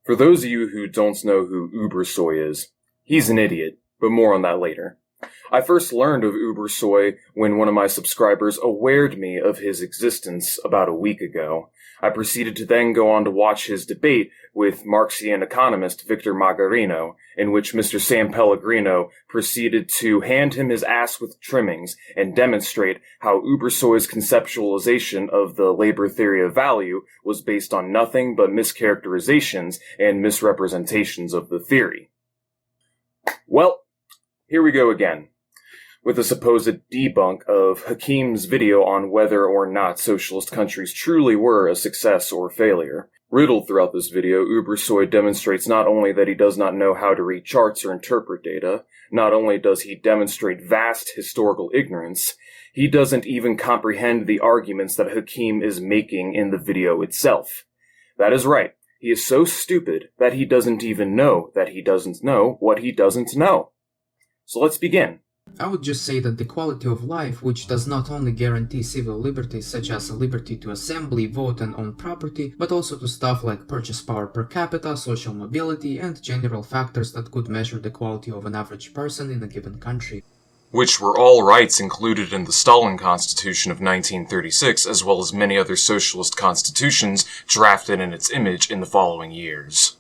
For those of you who don't know who Ubersoy is, he's an idiot, but more on that later. I first learned of Ubersoy when one of my subscribers awared me of his existence about a week ago. I proceeded to then go on to watch his debate with Marxian economist Victor Magarino, in which Mr. Sam Pellegrino proceeded to hand him his ass with trimmings and demonstrate how Ubersoy's conceptualization of the labor theory of value was based on nothing but mischaracterizations and misrepresentations of the theory. Well, here we go again, with a supposed debunk of Hakim's video on whether or not socialist countries truly were a success or failure. Riddled throughout this video, Ubersoy demonstrates not only that he does not know how to read charts or interpret data, not only does he demonstrate vast historical ignorance, he doesn't even comprehend the arguments that Hakim is making in the video itself. That is right, he is so stupid that he doesn't even know that he doesn't know what he doesn't know. So let's begin. I would just say that the quality of life, which does not only guarantee civil liberties such as a liberty to assembly, vote and own property, but also to stuff like purchase power per capita, social mobility, and general factors that could measure the quality of an average person in a given country. Which were all rights included in the Stalin Constitution of 1936, as well as many other socialist constitutions drafted in its image in the following years.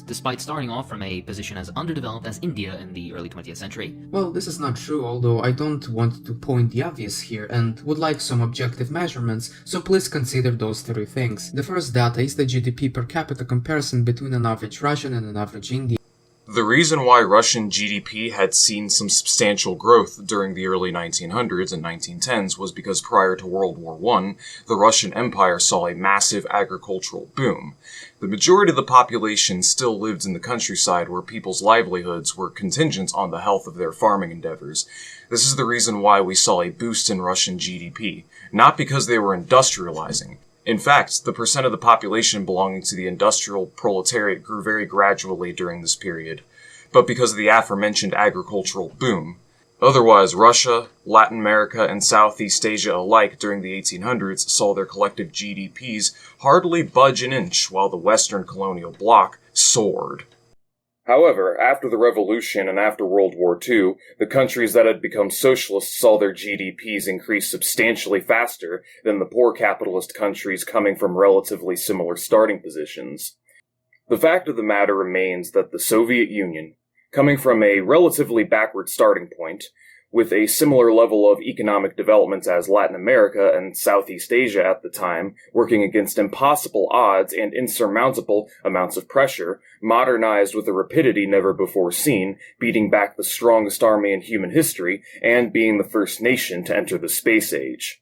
Despite starting off from a position as underdeveloped as India in the early 20th century. Well, this is not true, although I don't want to point the obvious here and would like some objective measurements, so please consider those three things. The first data is the GDP per capita comparison between an average Russian and an average Indian. The reason why Russian GDP had seen some substantial growth during the early 1900s and 1910s was because prior to World War I, the Russian Empire saw a massive agricultural boom. The majority of the population still lived in the countryside where people's livelihoods were contingent on the health of their farming endeavors. This is the reason why we saw a boost in Russian GDP, not because they were industrializing. In fact, the percent of the population belonging to the industrial proletariat grew very gradually during this period, but because of the aforementioned agricultural boom. Otherwise, Russia, Latin America, and Southeast Asia alike during the 1800s saw their collective GDPs hardly budge an inch while the Western colonial bloc soared. However, after the Revolution and after World War II, the countries that had become socialist saw their GDPs increase substantially faster than the poor capitalist countries coming from relatively similar starting positions. The fact of the matter remains that the Soviet Union, coming from a relatively backward starting point, with a similar level of economic development as Latin America and Southeast Asia at the time, working against impossible odds and insurmountable amounts of pressure, modernized with a rapidity never before seen, beating back the strongest army in human history, and being the first nation to enter the space age.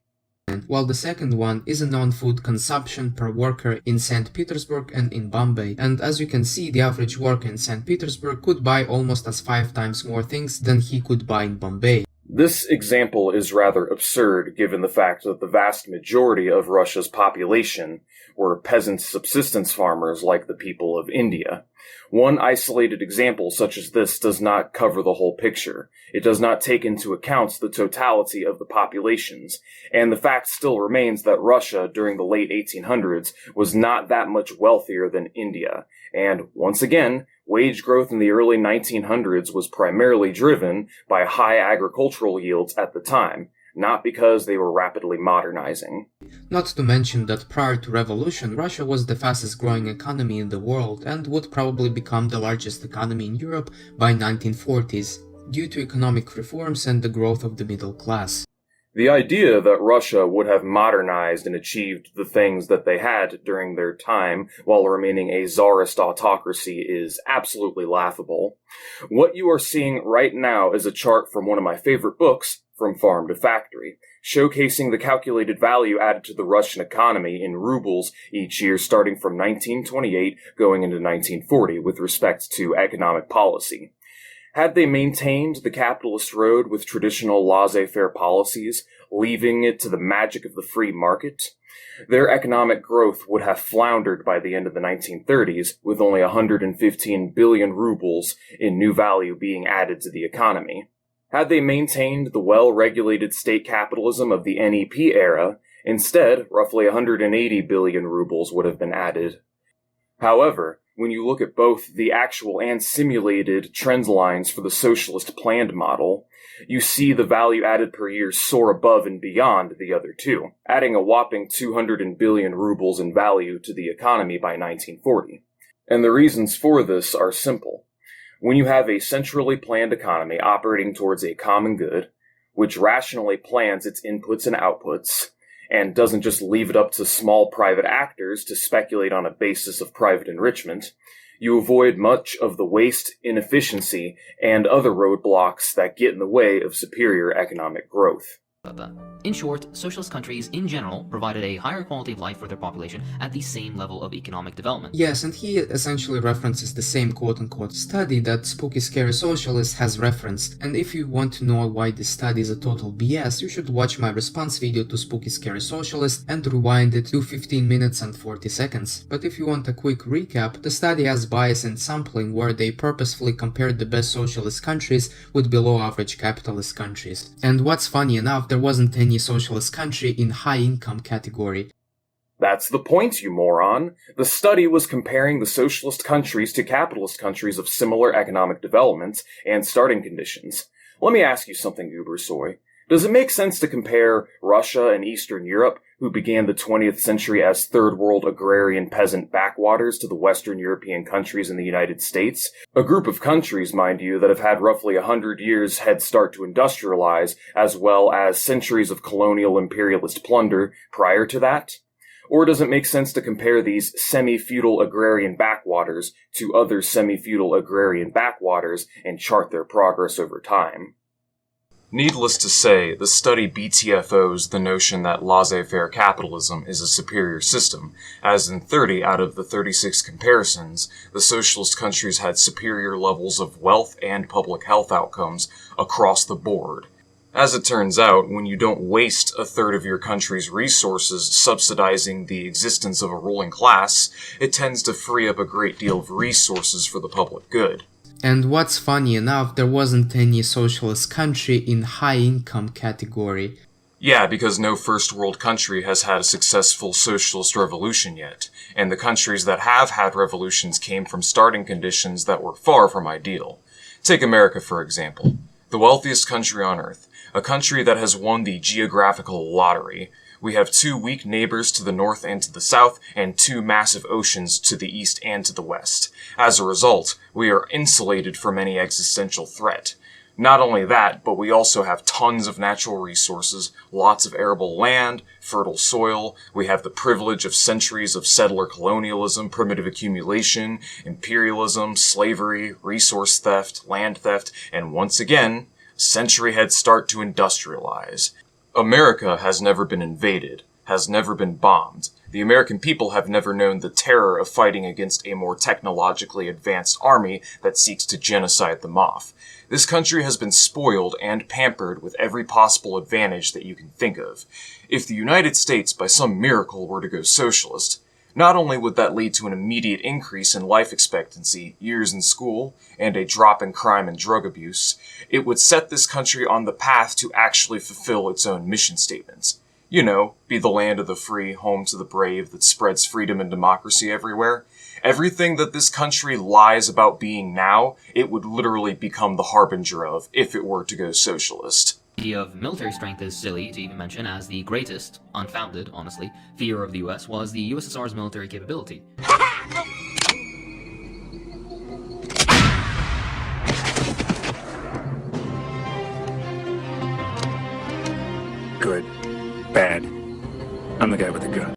While the second one is a non-food consumption per worker in St. Petersburg and in Bombay, and as you can see, the average worker in St. Petersburg could buy almost as 5 times more things than he could buy in Bombay. This example is rather absurd given the fact that the vast majority of Russia's population were peasant subsistence farmers like the people of India. One isolated example such as this does not cover the whole picture. It does not take into account the totality of the populations, and the fact still remains that Russia during the late 1800s was not that much wealthier than India, and once again, wage growth in the early 1900s was primarily driven by high agricultural yields at the time, not because they were rapidly modernizing. Not to mention that prior to revolution, Russia was the fastest growing economy in the world and would probably become the largest economy in Europe by 1940s, due to economic reforms and the growth of the middle class. The idea that Russia would have modernized and achieved the things that they had during their time while remaining a czarist autocracy is absolutely laughable. What you are seeing right now is a chart from one of my favorite books, From Farm to Factory, showcasing the calculated value added to the Russian economy in rubles each year starting from 1928 going into 1940 with respect to economic policy. Had they maintained the capitalist road with traditional laissez-faire policies, leaving it to the magic of the free market, their economic growth would have floundered by the end of the 1930s, with only 115 billion rubles in new value being added to the economy. Had they maintained the well-regulated state capitalism of the NEP era, instead, roughly 180 billion rubles would have been added. However, when you look at both the actual and simulated trend lines for the socialist planned model, you see the value added per year soar above and beyond the other two, adding a whopping 200 billion rubles in value to the economy by 1940. And the reasons for this are simple. When you have a centrally planned economy operating towards a common good, which rationally plans its inputs and outputs, and doesn't just leave it up to small private actors to speculate on a basis of private enrichment, you avoid much of the waste, inefficiency, and other roadblocks that get in the way of superior economic growth. In short, socialist countries in general provided a higher quality of life for their population at the same level of economic development. Yes, and he essentially references the same quote-unquote study that Spooky Scary Socialist has referenced, and if you want to know why this study is a total BS, you should watch my response video to Spooky Scary Socialist and rewind it to 15 minutes and 40 seconds. But if you want a quick recap, the study has bias and sampling where they purposefully compared the best socialist countries with below-average capitalist countries. And what's funny enough, there wasn't any socialist country in high-income category. That's the point, you moron. The study was comparing the socialist countries to capitalist countries of similar economic development and starting conditions. Let me ask you something, Ubersoy. Does it make sense to compare Russia and Eastern Europe, who began the 20th century as third world agrarian peasant backwaters, to the Western European countries in the United States? A group of countries, mind you, that have had roughly 100 years head start to industrialize, as well as centuries of colonial imperialist plunder prior to that? Or does it make sense to compare these semi-feudal agrarian backwaters to other semi-feudal agrarian backwaters and chart their progress over time? Needless to say, the study BTFOs the notion that laissez-faire capitalism is a superior system, as in 30 out of the 36 comparisons, the socialist countries had superior levels of wealth and public health outcomes across the board. As it turns out, when you don't waste a third of your country's resources subsidizing the existence of a ruling class, it tends to free up a great deal of resources for the public good. And what's funny enough, there wasn't any socialist country in high-income category. Yeah, because no first world country has had a successful socialist revolution yet, and the countries that have had revolutions came from starting conditions that were far from ideal. Take America, for example. The wealthiest country on earth, a country that has won the geographical lottery. We have 2 weak neighbors to the north and to the south, and 2 massive oceans to the east and to the west. As a result, we are insulated from any existential threat. Not only that, but we also have tons of natural resources, lots of arable land, fertile soil, we have the privilege of centuries of settler colonialism, primitive accumulation, imperialism, slavery, resource theft, land theft, and once again, century head start to industrialize. America has never been invaded, has never been bombed. The American people have never known the terror of fighting against a more technologically advanced army that seeks to genocide them off. This country has been spoiled and pampered with every possible advantage that you can think of. If the United States, by some miracle, were to go socialist, not only would that lead to an immediate increase in life expectancy, years in school, and a drop in crime and drug abuse, it would set this country on the path to actually fulfill its own mission statements. You know, be the land of the free, home to the brave that spreads freedom and democracy everywhere. Everything that this country lies about being now, it would literally become the harbinger of if it were to go socialist. The idea of military strength is silly to even mention, as the greatest, unfounded, honestly, fear of the US was the USSR's military capability. Good. Bad. I'm the guy with the gun.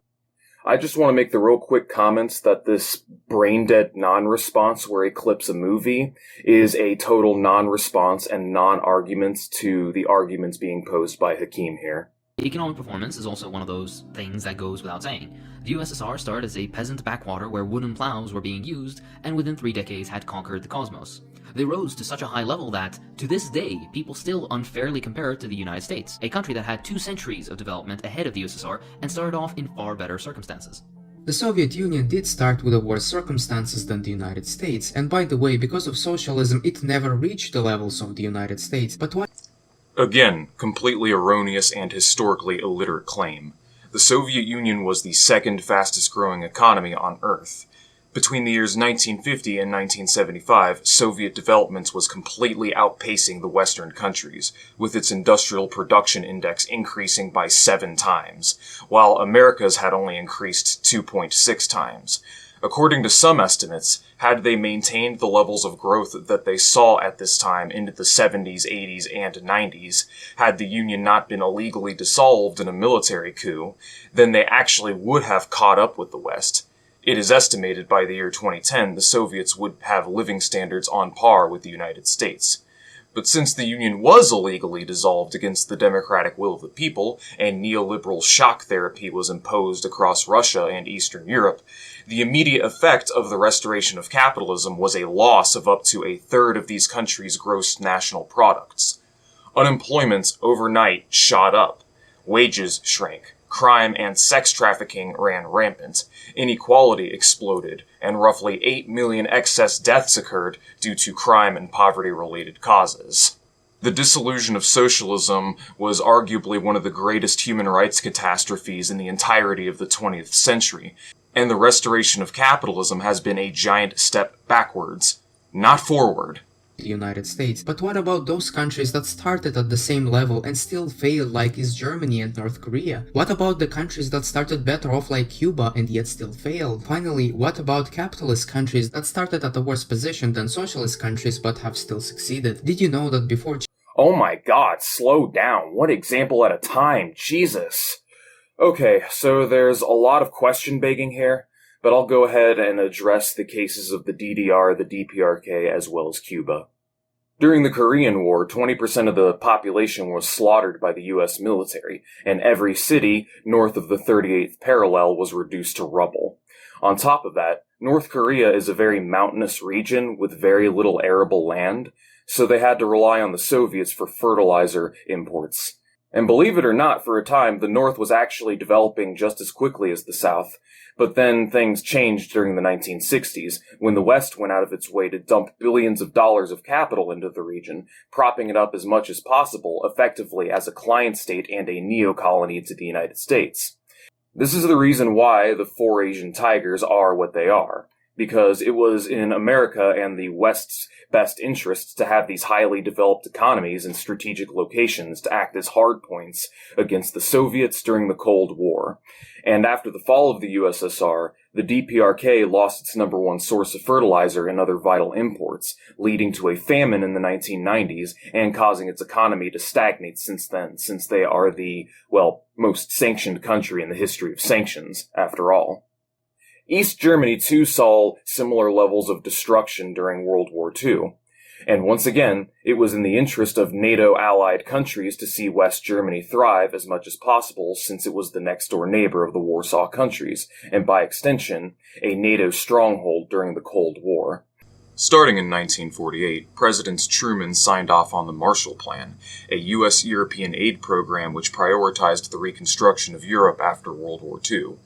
I just want to make the real quick comments that this Braindead non-response where he clips a movie is a total non-response and non-arguments to the arguments being posed by Hakim here. Economic performance is also one of those things that goes without saying. The USSR started as a peasant backwater where wooden plows were being used, and within 3 decades had conquered the cosmos. They rose to such a high level that, to this day, people still unfairly compare it to the United States, a country that had 2 centuries of development ahead of the USSR and started off in far better circumstances. The Soviet Union did start with worse circumstances than the United States, and by the way, because of socialism, it never reached the levels of the United States, but what? Again, completely erroneous and historically illiterate claim. The Soviet Union was the second fastest growing economy on Earth. Between the years 1950 and 1975, Soviet development was completely outpacing the Western countries, with its industrial production index increasing by 7 times, while America's had only increased 2.6 times. According to some estimates, had they maintained the levels of growth that they saw at this time into the 70s, 80s, and 90s, had the Union not been illegally dissolved in a military coup, then they actually would have caught up with the West. It is estimated by the year 2010 the Soviets would have living standards on par with the United States. But since the Union was illegally dissolved against the democratic will of the people, and neoliberal shock therapy was imposed across Russia and Eastern Europe, the immediate effect of the restoration of capitalism was a loss of up to a third of these countries' gross national products. Unemployment overnight shot up. Wages shrank. Crime and sex trafficking ran rampant, inequality exploded, and roughly 8 million excess deaths occurred due to crime and poverty-related causes. The dissolution of socialism was arguably one of the greatest human rights catastrophes in the entirety of the 20th century, and the restoration of capitalism has been a giant step backwards, not forward. The United States. But what about those countries that started at the same level and still failed, like East Germany and North Korea? What about the countries that started better off, like Cuba, and yet still failed? Finally, what about capitalist countries that started at a worse position than socialist countries but have still succeeded? Did you know that before... Oh my god, slow down. One example at a time. Jesus. Okay, so there's a lot of question begging here, but I'll go ahead and address the cases of the DDR, the DPRK, as well as Cuba. During the Korean War, 20% of the population was slaughtered by the US military, and every city north of the 38th parallel was reduced to rubble. On top of that, North Korea is a very mountainous region with very little arable land, so they had to rely on the Soviets for fertilizer imports. And believe it or not, for a time, the North was actually developing just as quickly as the South. But then things changed during the 1960s, when the West went out of its way to dump billions of dollars of capital into the region, propping it up as much as possible, effectively as a client state and a neo-colony to the United States. This is the reason why the 4 Asian tigers are what they are, because it was in America and the West's best interests to have these highly developed economies in strategic locations to act as hardpoints against the Soviets during the Cold War. And after the fall of the USSR, the DPRK lost its number one source of fertilizer and other vital imports, leading to a famine in the 1990s and causing its economy to stagnate since then, since they are the, most sanctioned country in the history of sanctions, after all. East Germany, too, saw similar levels of destruction during World War II. And once again, it was in the interest of NATO-allied countries to see West Germany thrive as much as possible, since it was the next-door neighbor of the Warsaw countries, and by extension, a NATO stronghold during the Cold War. Starting in 1948, President Truman signed off on the Marshall Plan, a U.S. European aid program which prioritized the reconstruction of Europe after World War II.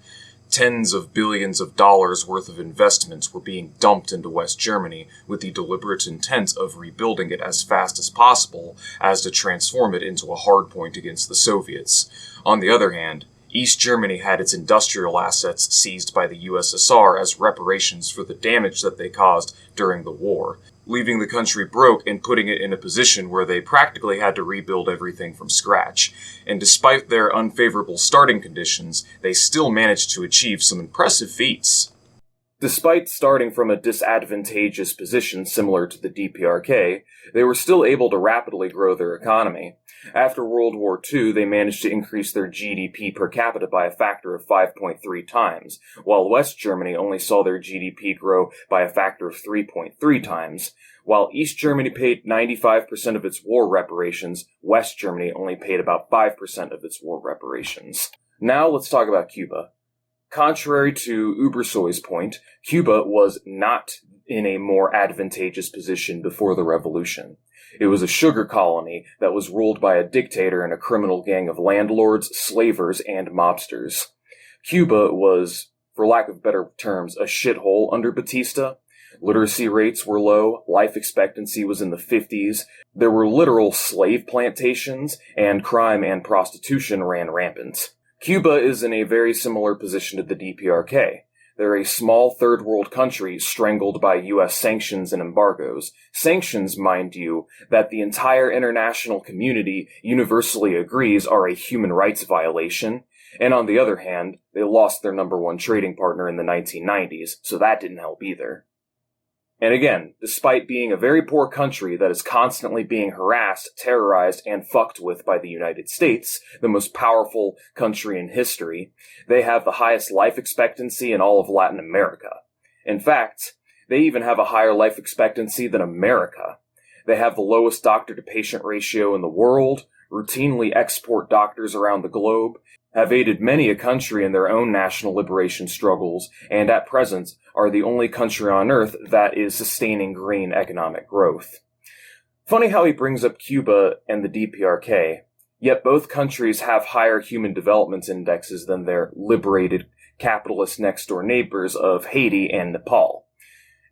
Tens of billions of dollars worth of investments were being dumped into West Germany with the deliberate intent of rebuilding it as fast as possible as to transform it into a hardpoint against the Soviets. On the other hand, East Germany had its industrial assets seized by the USSR as reparations for the damage that they caused during the war, leaving the country broke and putting it in a position where they practically had to rebuild everything from scratch. And despite their unfavorable starting conditions, they still managed to achieve some impressive feats. Despite starting from a disadvantageous position similar to the DPRK, they were still able to rapidly grow their economy. After World War II, they managed to increase their GDP per capita by a factor of 5.3 times, while West Germany only saw their GDP grow by a factor of 3.3 times. While East Germany paid 95% of its war reparations, West Germany only paid about 5% of its war reparations. Now let's talk about Cuba. Contrary to Ubersoy's point, Cuba was not in a more advantageous position before the revolution. It was a sugar colony that was ruled by a dictator and a criminal gang of landlords, slavers, and mobsters. Cuba was, for lack of better terms, a shithole under Batista. Literacy rates were low, life expectancy was in the 50s, there were literal slave plantations, and crime and prostitution ran rampant. Cuba is in a very similar position to the DPRK. They're a small third world country strangled by US sanctions and embargoes. Sanctions, mind you, that the entire international community universally agrees are a human rights violation. And on the other hand, they lost their number one trading partner in the 1990s, so that didn't help either. And again, despite being a very poor country that is constantly being harassed, terrorized, and fucked with by the United States, the most powerful country in history, they have the highest life expectancy in all of Latin America. In fact, they even have a higher life expectancy than America. They have the lowest doctor-to-patient ratio in the world, routinely export doctors around the globe, have aided many a country in their own national liberation struggles, and at present are the only country on earth that is sustaining green economic growth. Funny how he brings up Cuba and the DPRK, yet both countries have higher human development indexes than their liberated capitalist next-door neighbors of Haiti and Nepal.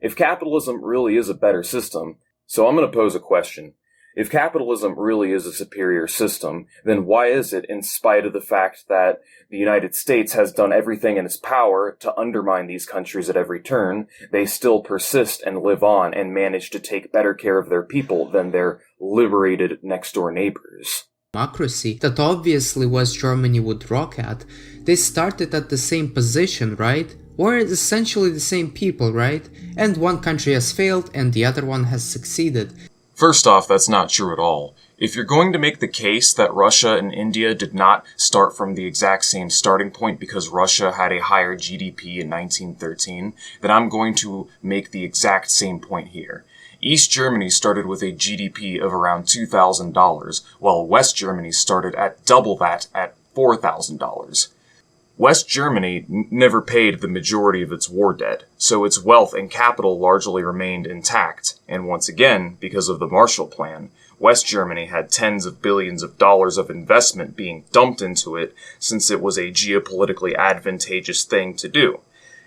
If capitalism really is a better system, so I'm going to pose a question. If capitalism really is a superior system, then why is it, in spite of the fact that the United States has done everything in its power to undermine these countries at every turn, they still persist and live on and manage to take better care of their people than their liberated next-door neighbors? Democracy that obviously West Germany would rock at, they started at the same position, right? We're essentially the same people, right? And one country has failed and the other one has succeeded. First off, that's not true at all. If you're going to make the case that Russia and India did not start from the exact same starting point because Russia had a higher GDP in 1913, then I'm going to make the exact same point here. East Germany started with a GDP of around $2,000, while West Germany started at double that at $4,000. West Germany never paid the majority of its war debt, so its wealth and capital largely remained intact, and once again, because of the Marshall Plan, West Germany had tens of billions of dollars of investment being dumped into it since it was a geopolitically advantageous thing to do.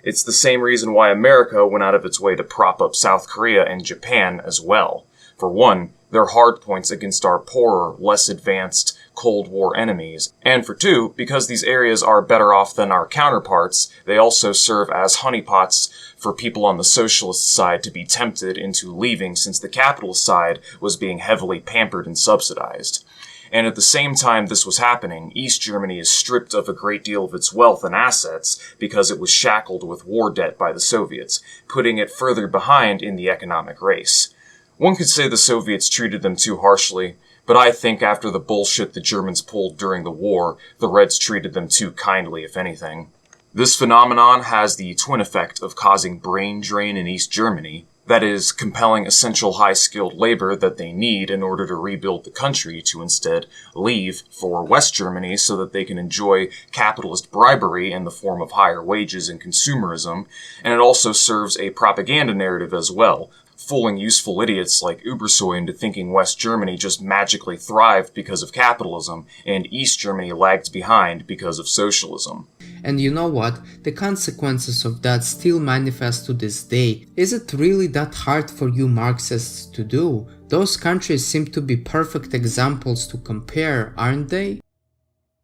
It's the same reason why America went out of its way to prop up South Korea and Japan as well. For one, they're hard points against our poorer, less advanced Cold War enemies, and for two, because these areas are better off than our counterparts, they also serve as honeypots for people on the socialist side to be tempted into leaving since the capitalist side was being heavily pampered and subsidized. And at the same time this was happening, East Germany is stripped of a great deal of its wealth and assets because it was shackled with war debt by the Soviets, putting it further behind in the economic race. One could say the Soviets treated them too harshly, but I think after the bullshit the Germans pulled during the war, the Reds treated them too kindly, if anything. This phenomenon has the twin effect of causing brain drain in East Germany, that is, compelling essential high-skilled labor that they need in order to rebuild the country to instead leave for West Germany so that they can enjoy capitalist bribery in the form of higher wages and consumerism, and it also serves a propaganda narrative as well, fooling useful idiots like Ubersoy into thinking West Germany just magically thrived because of capitalism, and East Germany lagged behind because of socialism. And you know what? The consequences of that still manifest to this day. Is it really that hard for you Marxists to do? Those countries seem to be perfect examples to compare, aren't they?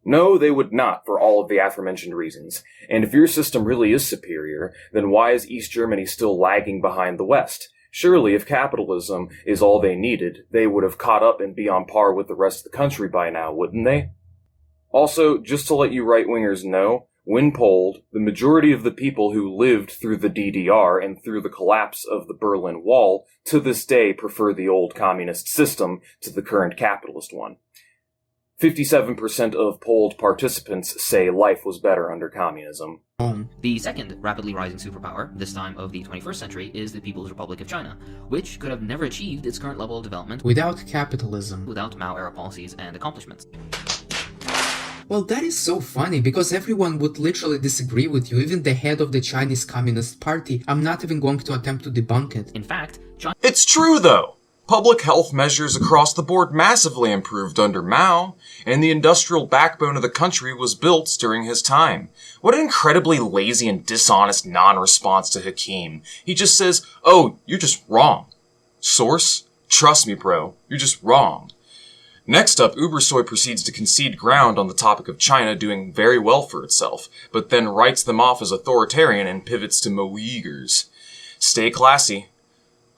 No, they would not, for all of the aforementioned reasons. And if your system really is superior, then why is East Germany still lagging behind the West? Surely, if capitalism is all they needed, they would have caught up and be on par with the rest of the country by now, wouldn't they? Also, just to let you right-wingers know, when polled, the majority of the people who lived through the DDR and through the collapse of the Berlin Wall to this day prefer the old communist system to the current capitalist one. 57% of polled participants say life was better under communism. The second rapidly rising superpower, this time of the 21st century, is the People's Republic of China, which could have never achieved its current level of development without capitalism, without Mao-era policies and accomplishments. Well, that is so funny, because everyone would literally disagree with you, even the head of the Chinese Communist Party. I'm not even going to attempt to debunk it. In fact, It's true, though! Public health measures across the board massively improved under Mao, and the industrial backbone of the country was built during his time. What an incredibly lazy and dishonest non-response to Hakim. He just says, "Oh, you're just wrong." Source? Trust me, bro, you're just wrong. Next up, Ubersoy proceeds to concede ground on the topic of China doing very well for itself, but then writes them off as authoritarian and pivots to Uyghurs. Stay classy.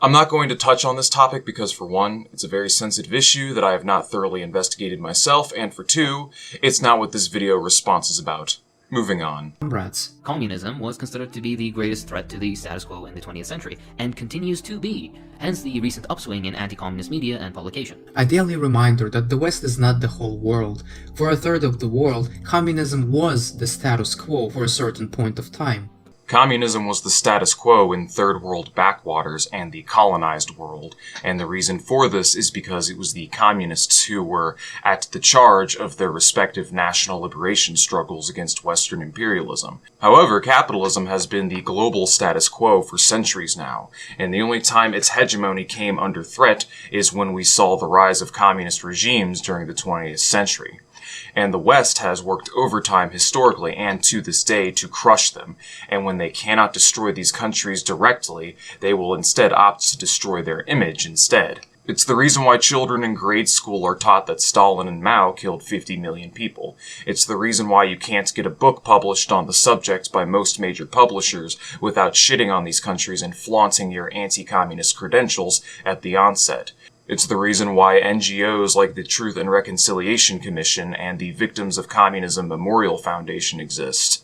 I'm not going to touch on this topic because, for one, it's a very sensitive issue that I have not thoroughly investigated myself, and for two, it's not what this video response is about. Moving on. Comrades. Communism was considered to be the greatest threat to the status quo in the 20th century, and continues to be, hence the recent upswing in anti-communist media and publication. A daily reminder that the West is not the whole world. For a third of the world, communism was the status quo for a certain point of time. Communism was the status quo in third world backwaters and the colonized world, and the reason for this is because it was the communists who were at the charge of their respective national liberation struggles against Western imperialism. However, capitalism has been the global status quo for centuries now, and the only time its hegemony came under threat is when we saw the rise of communist regimes during the 20th century. And the West has worked overtime historically and to this day to crush them, and when they cannot destroy these countries directly, they will instead opt to destroy their image instead. It's the reason why children in grade school are taught that Stalin and Mao killed 50 million people. It's the reason why you can't get a book published on the subject by most major publishers without shitting on these countries and flaunting your anti-communist credentials at the onset. It's the reason why NGOs like the Truth and Reconciliation Commission and the Victims of Communism Memorial Foundation exist.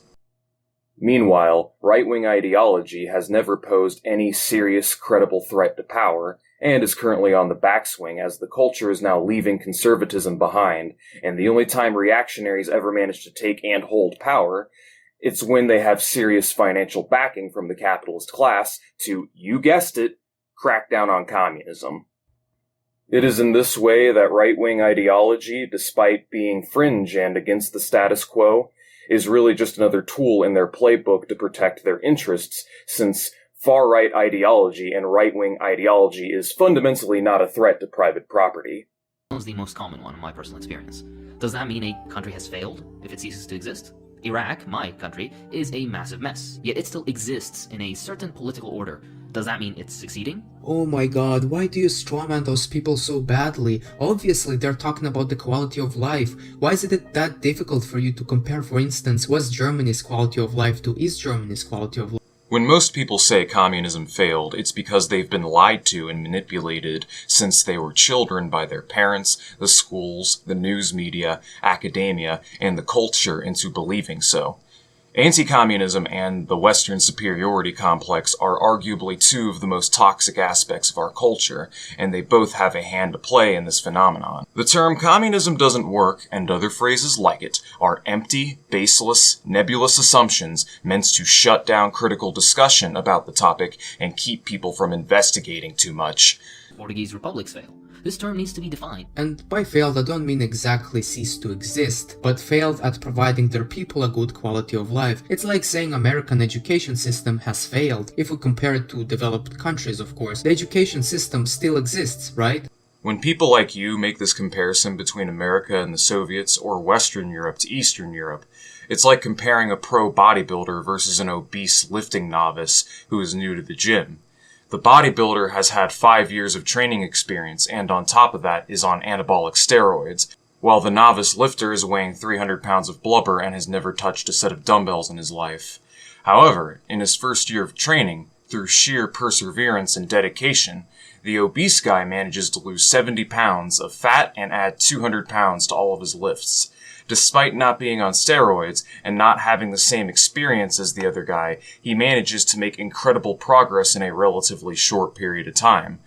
Meanwhile, right-wing ideology has never posed any serious, credible threat to power, and is currently on the backswing as the culture is now leaving conservatism behind, and the only time reactionaries ever manage to take and hold power, it's when they have serious financial backing from the capitalist class to, you guessed it, crack down on communism. It is in this way that right-wing ideology, despite being fringe and against the status quo, is really just another tool in their playbook to protect their interests, since far-right ideology and right-wing ideology is fundamentally not a threat to private property. That was the most common one in my personal experience. Does that mean a country has failed if it ceases to exist? Iraq, my country, is a massive mess, yet it still exists in a certain political order. Does that mean it's succeeding? Oh my god, why do you strawman those people so badly? Obviously they're talking about the quality of life. Why is it that difficult for you to compare, for instance, West Germany's quality of life to East Germany's quality of life? When most people say communism failed, it's because they've been lied to and manipulated since they were children by their parents, the schools, the news media, academia, and the culture into believing so. Anti-communism and the Western superiority complex are arguably two of the most toxic aspects of our culture, and they both have a hand to play in this phenomenon. The term communism doesn't work, and other phrases like it, are empty, baseless, nebulous assumptions meant to shut down critical discussion about the topic and keep people from investigating too much. Portuguese republics fail. This term needs to be defined. And by failed I don't mean exactly cease to exist, but failed at providing their people a good quality of life. It's like saying American education system has failed. If we compare it to developed countries, of course, the education system still exists, right? When people like you make this comparison between America and the Soviets or Western Europe to Eastern Europe, it's like comparing a pro bodybuilder versus an obese lifting novice who is new to the gym. The bodybuilder has had 5 years of training experience and on top of that is on anabolic steroids, while the novice lifter is weighing 300 pounds of blubber and has never touched a set of dumbbells in his life. However, in his first year of training, through sheer perseverance and dedication, the obese guy manages to lose 70 pounds of fat and add 200 pounds to all of his lifts. Despite not being on steroids and not having the same experience as the other guy, he manages to make incredible progress in a relatively short period of time.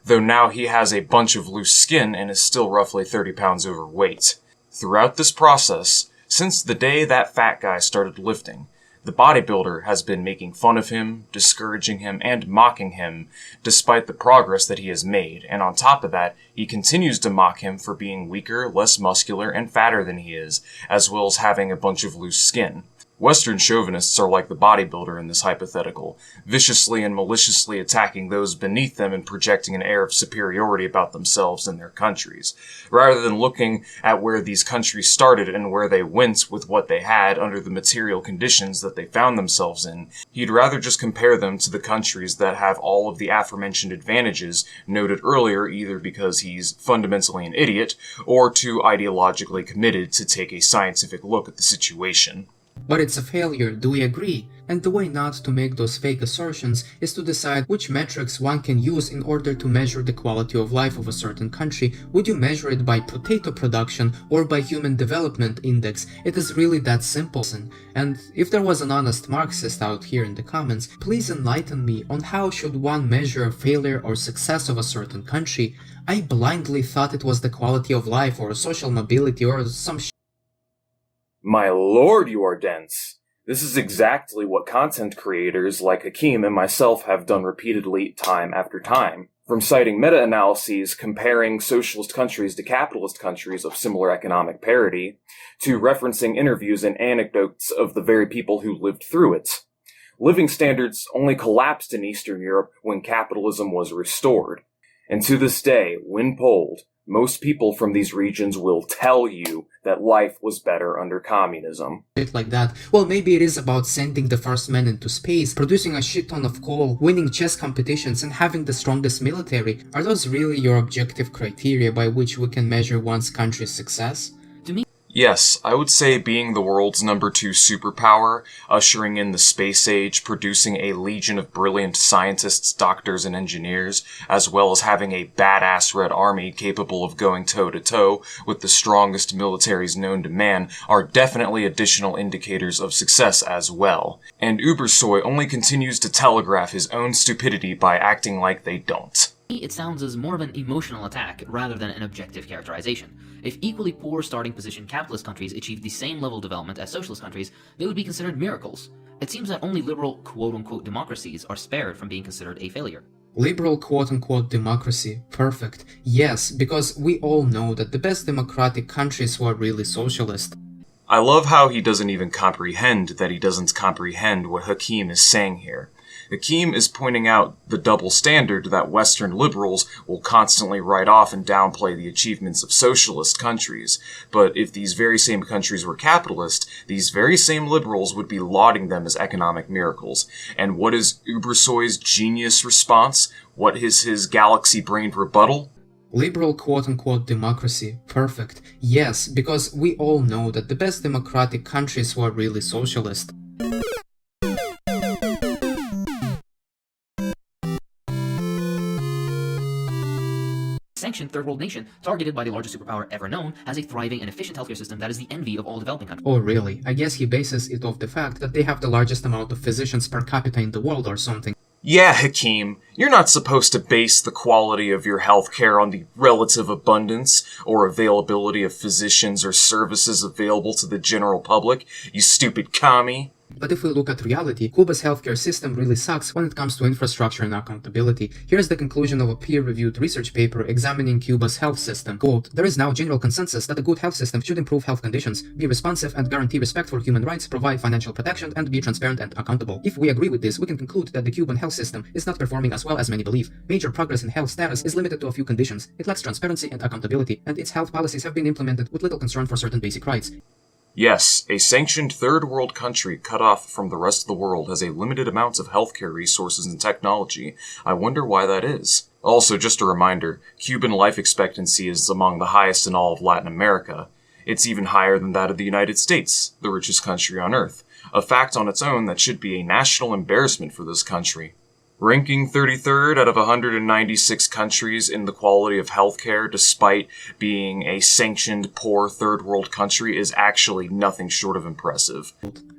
Though now he has a bunch of loose skin and is still roughly 30 pounds overweight. Throughout this process, since the day that fat guy started lifting, the bodybuilder has been making fun of him, discouraging him, and mocking him, despite the progress that he has made, and on top of that, he continues to mock him for being weaker, less muscular, and fatter than he is, as well as having a bunch of loose skin. Western chauvinists are like the bodybuilder in this hypothetical, viciously and maliciously attacking those beneath them and projecting an air of superiority about themselves and their countries, rather than looking at where these countries started and where they went with what they had under the material conditions that they found themselves in. He'd rather just compare them to the countries that have all of the aforementioned advantages noted earlier, either because he's fundamentally an idiot or too ideologically committed to take a scientific look at the situation. But it's a failure, do we agree? And the way not to make those fake assertions is to decide which metrics one can use in order to measure the quality of life of a certain country. Would you measure it by potato production or by Human Development Index? It is really that simple. And if there was an honest Marxist out here in the comments, please enlighten me on how should one measure failure or success of a certain country. I blindly thought it was the quality of life or social mobility or some My lord, you are dense. This is exactly what content creators like Hakim and myself have done repeatedly time after time. From citing meta-analyses comparing socialist countries to capitalist countries of similar economic parity, to referencing interviews and anecdotes of the very people who lived through it. Living standards only collapsed in Eastern Europe when capitalism was restored. And to this day, when polled, most people from these regions will tell you that life was better under communism. Shit like that. Well, maybe it is about sending the first man into space, producing a shit ton of coal, winning chess competitions, and having the strongest military. Are those really your objective criteria by which we can measure one's country's success? Yes, I would say being the world's number 2 superpower, ushering in the space age, producing a legion of brilliant scientists, doctors, and engineers, as well as having a badass Red Army capable of going toe-to-toe with the strongest militaries known to man are definitely additional indicators of success as well. And Ubersoy only continues to telegraph his own stupidity by acting like they don't. It sounds as more of an emotional attack rather than an objective characterization. If equally poor starting position capitalist countries achieved the same level of development as socialist countries, they would be considered miracles. It seems that only liberal quote-unquote democracies are spared from being considered a failure. Liberal quote-unquote democracy. Perfect. Yes, because we all know that the best democratic countries were really socialist. I love how he doesn't even comprehend that he doesn't comprehend what Hakim is saying here. Hakim is pointing out the double standard that Western liberals will constantly write off and downplay the achievements of socialist countries. But if these very same countries were capitalist, these very same liberals would be lauding them as economic miracles. And what is Ubersoy's genius response? What is his galaxy-brained rebuttal? Liberal quote-unquote democracy. Perfect. Yes, because we all know that the best democratic countries were really socialist. Sanctioned third world nation, targeted by the largest superpower ever known, has a thriving and efficient healthcare system that is the envy of all developing countries. Oh really? I guess he bases it off the fact that they have the largest amount of physicians per capita in the world or something. Yeah, Hakim, you're not supposed to base the quality of your healthcare on the relative abundance or availability of physicians or services available to the general public, you stupid commie. But if we look at reality, Cuba's healthcare system really sucks when it comes to infrastructure and accountability. Here's the conclusion of a peer-reviewed research paper examining Cuba's health system. Quote, "There is now general consensus that a good health system should improve health conditions, be responsive and guarantee respect for human rights, provide financial protection, and be transparent and accountable. If we agree with this, we can conclude that the Cuban health system is not performing as well as many believe. Major progress in health status is limited to a few conditions. It lacks transparency and accountability, and its health policies have been implemented with little concern for certain basic rights." Yes, a sanctioned third world country cut off from the rest of the world has a limited amount of healthcare resources and technology. I wonder why that is. Also, just a reminder, Cuban life expectancy is among the highest in all of Latin America. It's even higher than that of the United States, the richest country on Earth. A fact on its own that should be a national embarrassment for this country. Ranking 33rd out of 196 countries in the quality of healthcare despite being a sanctioned poor third world country is actually nothing short of impressive.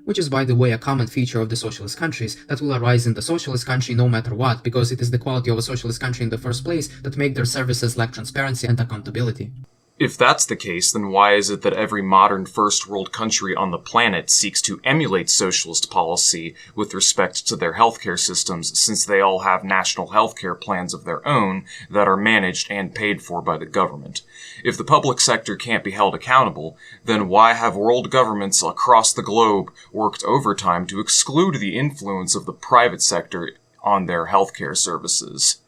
Which is, by the way, a common feature of the socialist countries that will arise in the socialist country no matter what, because it is the quality of a socialist country in the first place that make their services lack transparency and accountability. If that's the case, then why is it that every modern first world country on the planet seeks to emulate socialist policy with respect to their healthcare systems, since they all have national healthcare plans of their own that are managed and paid for by the government? If the public sector can't be held accountable, then why have world governments across the globe worked overtime to exclude the influence of the private sector on their healthcare services?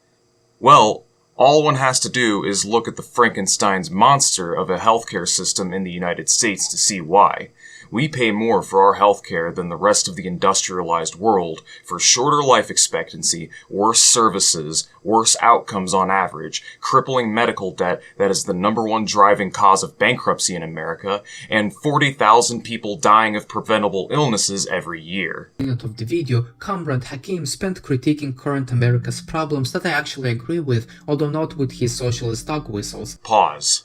Well, all one has to do is look at the Frankenstein's monster of a healthcare system in the United States to see why. We pay more for our healthcare than the rest of the industrialized world for shorter life expectancy, worse services, worse outcomes on average, crippling medical debt that is the #1 driving cause of bankruptcy in America, and 40,000 people dying of preventable illnesses every year. Of the video, Comrade Hakim spent critiquing current America's problems that I actually agree with, although not with his socialist dog whistles. Pause.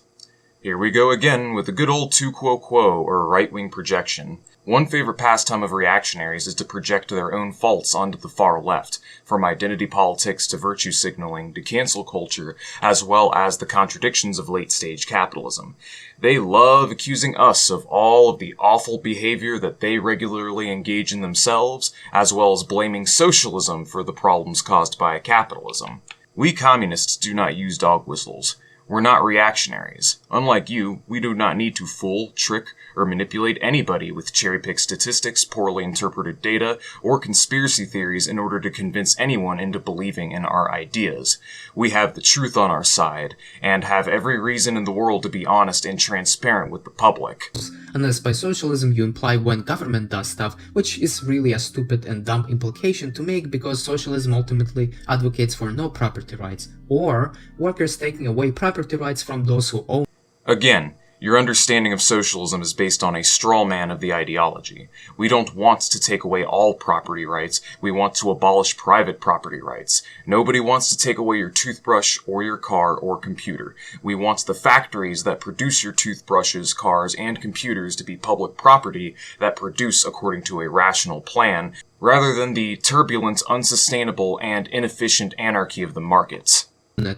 Here we go again with the good old tu quo quo, or right-wing projection. One favorite pastime of reactionaries is to project their own faults onto the far left, from identity politics to virtue signaling to cancel culture, as well as the contradictions of late-stage capitalism. They love accusing us of all of the awful behavior that they regularly engage in themselves, as well as blaming socialism for the problems caused by capitalism. We communists do not use dog whistles. We're not reactionaries. Unlike you, we do not need to fool, trick, or manipulate anybody with cherry-picked statistics, poorly interpreted data, or conspiracy theories in order to convince anyone into believing in our ideas. We have the truth on our side, and have every reason in the world to be honest and transparent with the public. Unless by socialism you imply when government does stuff, which is really a stupid and dumb implication to make because socialism ultimately advocates for no property rights, or workers taking away property rights from those who own. Again, your understanding of socialism is based on a straw man of the ideology. We don't want to take away all property rights, we want to abolish private property rights. Nobody wants to take away your toothbrush or your car or computer. We want the factories that produce your toothbrushes, cars, and computers to be public property that produce according to a rational plan, rather than the turbulent, unsustainable, and inefficient anarchy of the markets.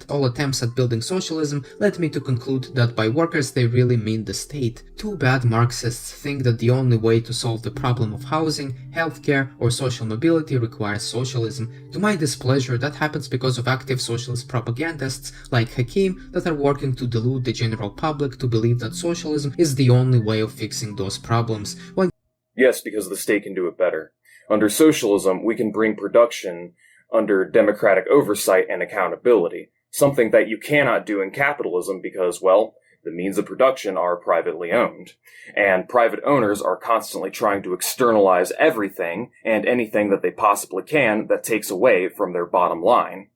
All attempts at building socialism led me to conclude that by workers they really mean the state. Too bad Marxists think that the only way to solve the problem of housing, healthcare, or social mobility requires socialism. To my displeasure, that happens because of active socialist propagandists like Hakim that are working to delude the general public to believe that socialism is the only way of fixing those problems. Yes, because the state can do it better. Under socialism, we can bring production under democratic oversight and accountability, something that you cannot do in capitalism because, well, the means of production are privately owned, and private owners are constantly trying to externalize everything and anything that they possibly can that takes away from their bottom line.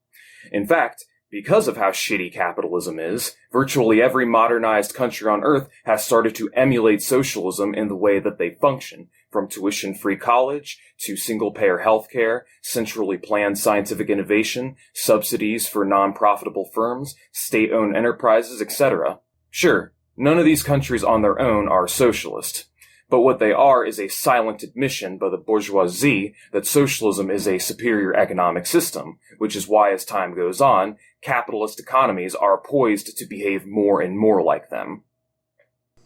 In fact, because of how shitty capitalism is, virtually every modernized country on Earth has started to emulate socialism in the way that they function, from tuition-free college to single-payer healthcare, centrally planned scientific innovation, subsidies for non-profitable firms, state-owned enterprises, etc. Sure, none of these countries on their own are socialist, but what they are is a silent admission by the bourgeoisie that socialism is a superior economic system, which is why as time goes on, capitalist economies are poised to behave more and more like them.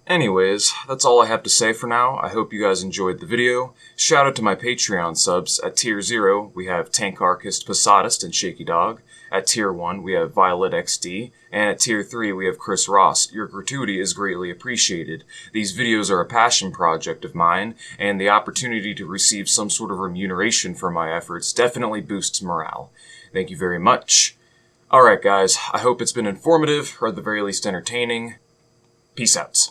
Anyways, that's all I have to say for now. I hope you guys enjoyed the video. Shout out to my Patreon subs. At Tier 0, we have Tankarchist, Posadist, and Shaky Dog. At Tier 1, we have Violet XD. And at Tier 3, we have Chris Ross. Your gratuity is greatly appreciated. These videos are a passion project of mine, and the opportunity to receive some sort of remuneration for my efforts definitely boosts morale. Thank you very much. Alright guys, I hope it's been informative, or at the very least entertaining. Peace out.